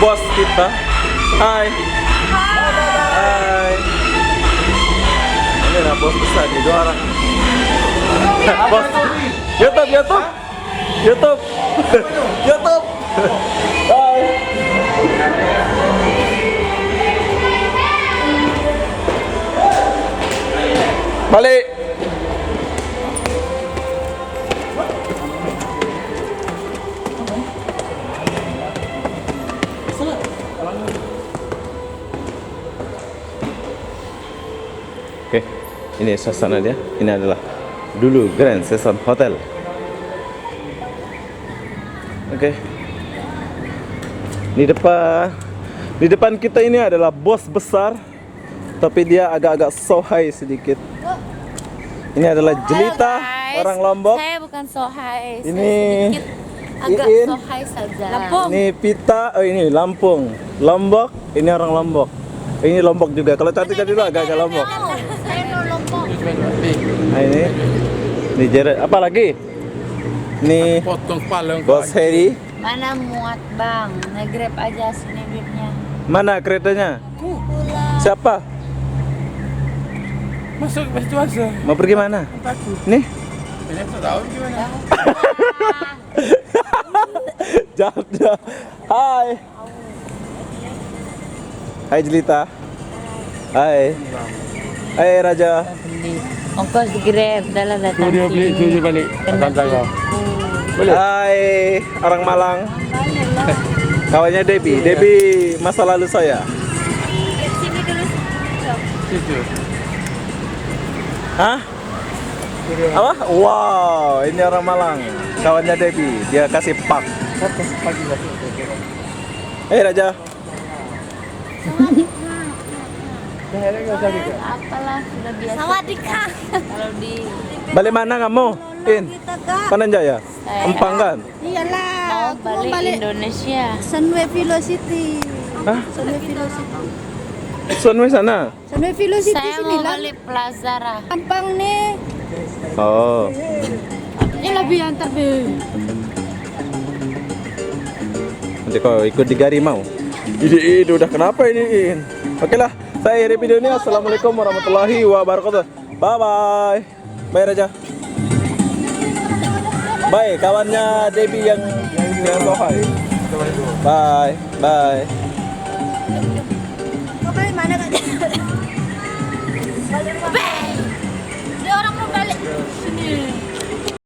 bos kita. Hai. Hai. Ini lah bos besar nih, 2 orang. Bos. YouTube. YouTube. Hai. Balik. Oke, ini suasana dia. Ini adalah dulu Grand Season Hotel. Oke. Di depan kita ini adalah bos besar, tapi dia agak-agak sohai sedikit. Ini adalah Jelita, orang Lombok. Saya bukan sohai. Ini agak Iin. sohai saja. Lampung. Ini Pita, ini Lampung. Lombok, ini orang Lombok. Ini Lombok juga. Kalau cantik-cantik itu agak-agak Lombok. Saya no Lombok. Nah ini Jared. Apa lagi? Ini potong kepala Bos Heri. Mana muat bang? Nge-grab aja sini duitnya. Mana keretanya? Siapa? masuk masa Mau pergi mana? takut Nih. ini aku tahu gimana Jatuh. Hai. Hai Jelita. Hai. Hai Raja. Ongkos grab dalam datang. dia beli tujuh balik tangga Hai orang Malang. Kawannya Debbie. Debbie masa lalu saya. Sini dulu. situ Hah? Apa? Wow, ini orang Malang. Kawannya Debbie. Dia kasih pak. pagi Hei Raja. Apalah sudah biasa. Sawadika. Kalau di Balik mana kamu? In. Panan Jaya. Saya- Empang kan? Iyalah, mau balik Indonesia. Sunway Velocity. Hah? Sunway Velocity. Sunway sana. Sunway Velocity Saya sini mau lah. balik Plazara. Gampang nih. Oh. Ini lebih antar deh. Nanti kau ikut di Garimau. Ini udah kenapa ini? In? Oke lah, saya akhiri video ini. Assalamualaikum warahmatullahi wabarakatuh. Bye bye. Bye Raja. Bye kawannya Debbie yang sohai. Bye bye. Kau balik mana kak? Dia orang mau balik sini.